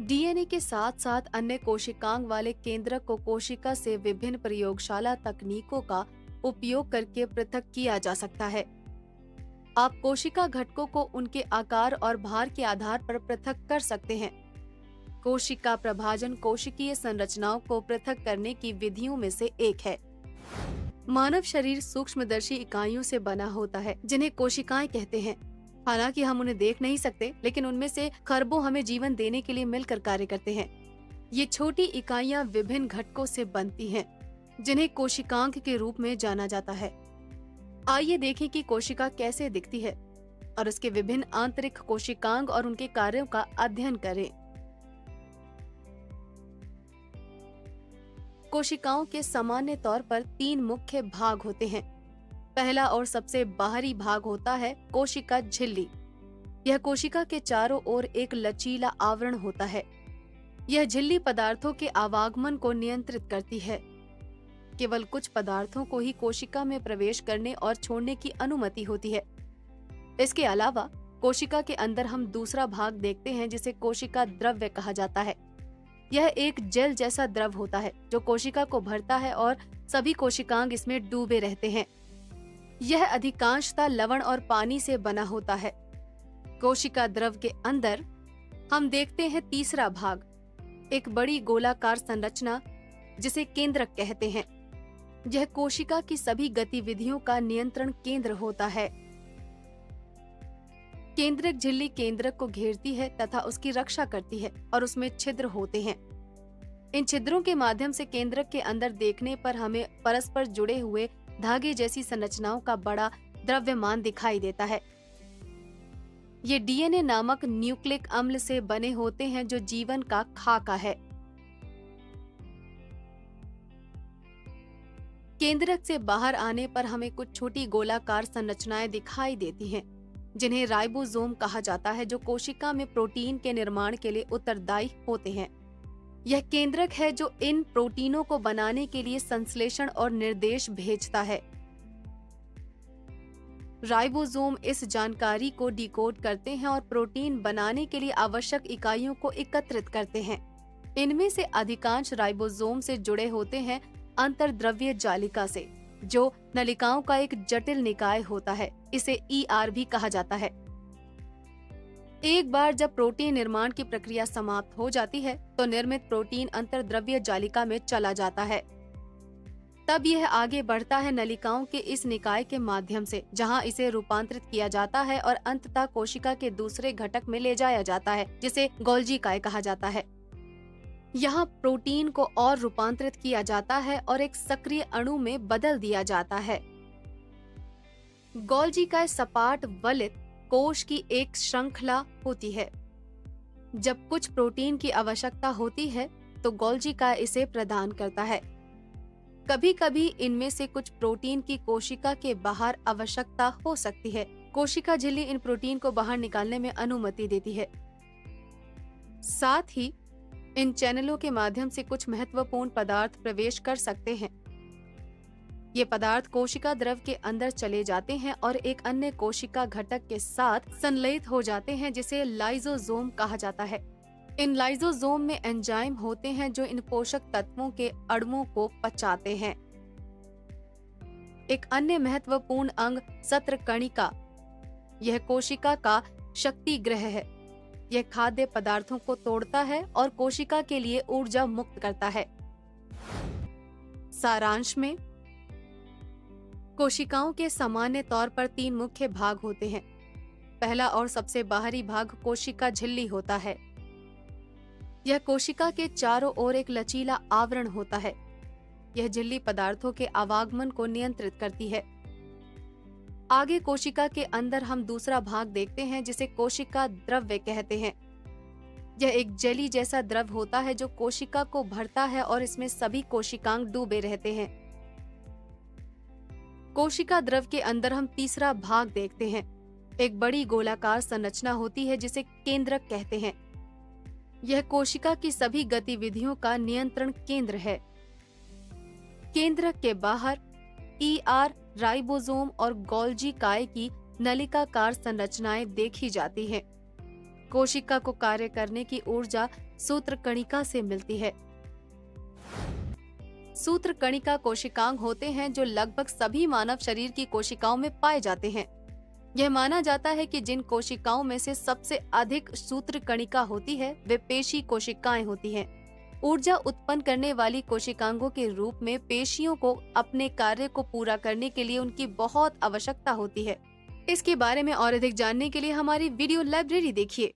DNA के साथ साथ अन्य कोशिकांग वाले केंद्रक को कोशिका से विभिन्न प्रयोगशाला तकनीकों का उपयोग करके पृथक किया जा सकता है। आप कोशिका घटकों को उनके आकार और भार के आधार पर पृथक कर सकते हैं। कोशिका प्रभाजन कोशिकीय संरचनाओं को पृथक करने की विधियों में से एक है। मानव शरीर सूक्ष्मदर्शी इकाइयों से बना होता है, जिन्हें कोशिकाएं कहते हैं। हालांकि हम उन्हें देख नहीं सकते, लेकिन उनमें से खरबों हमें जीवन देने के लिए मिलकर कार्य करते हैं। ये छोटी इकाइयां विभिन्न घटकों से बनती हैं, जिन्हें कोशिकांग के रूप में जाना जाता है। आइए देखें कि कोशिका कैसे दिखती है और उसके विभिन्न आंतरिक कोशिकांग और उनके कार्यों का अध्ययन करें। कोशिकाओं के सामान्य तौर पर 3 मुख्य भाग होते हैं। पहला और सबसे बाहरी भाग होता है कोशिका झिल्ली। यह कोशिका के चारों ओर एक लचीला आवरण होता है। यह झिल्ली पदार्थों के आवागमन को नियंत्रित करती है। केवल कुछ पदार्थों को ही कोशिका में प्रवेश करने और छोड़ने की अनुमति होती है। इसके अलावा कोशिका के अंदर हम दूसरा भाग देखते हैं, जिसे कोशिका द्रव्य कहा जाता है। यह एक जेल जैसा द्रव होता है जो कोशिका को भरता है और सभी कोशिकांग इसमें डूबे रहते हैं। यह अधिकांशतः लवण और पानी से बना होता है। कोशिका द्रव के अंदर हम देखते हैं तीसरा भाग, एक बड़ी गोलाकार संरचना जिसे केंद्रक कहते हैं। यह कोशिका की सभी गतिविधियों का नियंत्रण केंद्र होता है। केंद्रक झिल्ली केंद्रक को घेरती है तथा उसकी रक्षा करती है और उसमें छिद्र होते हैं। इन छिद्रों के माध्यम से केंद्रक के अंदर देखने पर हमें परस्पर जुड़े हुए धागे जैसी संरचनाओं का बड़ा द्रव्यमान दिखाई देता है। ये डीएनए नामक न्यूक्लिक अम्ल से बने होते हैं, जो जीवन का खाका है। केंद्रक से बाहर आने पर हमें कुछ छोटी गोलाकार संरचनाएं दिखाई देती हैं, जिन्हें राइबोसोम कहा जाता है, जो कोशिका में प्रोटीन के निर्माण के लिए उत्तरदायी होते हैं। यह केंद्रक है जो इन प्रोटीनों को बनाने के लिए संश्लेषण और निर्देश भेजता है। राइबोसोम इस जानकारी को डिकोड करते हैं और प्रोटीन बनाने के लिए आवश्यक इकाइयों को एकत्रित करते हैं। इनमें से अधिकांश राइबोसोम से जुड़े होते हैं अंतर्द्रव्य जालिका से, जो नलिकाओं का एक जटिल निकाय होता है। इसे ईआर भी कहा जाता है। एक बार जब प्रोटीन निर्माण की प्रक्रिया समाप्त हो जाती है तो निर्मित प्रोटीन अंतर्द्रव्य जालिका में चला जाता है। तब यह आगे बढ़ता है नलिकाओं के इस निकाय के माध्यम से, जहां इसे रूपांतरित किया जाता है और अंततः कोशिका के दूसरे घटक में ले जाया जाता है, जिसे गोल्जी काय कहा जाता है। यहाँ प्रोटीन को और रूपांतरित किया जाता है और एक सक्रिय अणु में बदल दिया जाता है। गोल्जी काय सपाट वलित कोश की एक श्रृंखला होती है। जब कुछ प्रोटीन की आवश्यकता होती है तो गोल्जी काय इसे प्रदान करता है। कभी कभी इनमें से कुछ प्रोटीन की कोशिका के बाहर आवश्यकता हो सकती है। कोशिका झिल्ली इन प्रोटीन को बाहर निकालने में अनुमति देती है। साथ ही इन चैनलों के माध्यम से कुछ महत्वपूर्ण पदार्थ प्रवेश कर सकते हैं। ये पदार्थ कोशिका द्रव के अंदर चले जाते हैं और एक अन्य कोशिका घटक के साथ संलयित हो जाते हैं, जिसे लाइसोसोम कहा जाता है। इन लाइसोसोम में एंजाइम होते हैं जो इन पोषक तत्वों के अणुओं को पचाते हैं। एक अन्य महत्वपूर्ण अंग सत्रकणिका, यह कोशिका का शक्ति ग्रह है। यह खाद्य पदार्थों को तोड़ता है और कोशिका के लिए ऊर्जा मुक्त करता है। सारांश में कोशिकाओं के सामान्य तौर पर 3 मुख्य भाग होते हैं। पहला और सबसे बाहरी भाग कोशिका झिल्ली होता है। यह कोशिका के चारों ओर एक लचीला आवरण होता है। यह झिल्ली पदार्थों के आवागमन को नियंत्रित करती है। आगे कोशिका के अंदर हम दूसरा भाग देखते हैं, जिसे कोशिका द्रव्य कहते हैं। यह एक जेली जैसा द्रव होता है जो कोशिका को भरता है और इसमें सभी कोशिकांग डूबे रहते हैं। कोशिका द्रव के अंदर हम तीसरा भाग देखते हैं। एक बड़ी गोलाकार संरचना होती है जिसे केंद्रक कहते हैं। यह कोशिका की सभी गतिविधियों का नियंत्रण केंद्र है। केंद्रक के बाहर ईआर, राइबोसोम और गोल्जी काय की नलिकाकार संरचनाएं देखी जाती हैं। कोशिका को कार्य करने की ऊर्जा सूत्र कणिका से मिलती है। सूत्र कणिका कोशिकांग होते हैं जो लगभग सभी मानव शरीर की कोशिकाओं में पाए जाते हैं। यह माना जाता है कि जिन कोशिकाओं में से सबसे अधिक सूत्र कणिका होती है वे पेशी कोशिकाएं होती हैं। ऊर्जा उत्पन्न करने वाली कोशिकांगों के रूप में पेशियों को अपने कार्य को पूरा करने के लिए उनकी बहुत आवश्यकता होती है। इसके बारे में और अधिक जानने के लिए हमारी वीडियो लाइब्रेरी देखिए।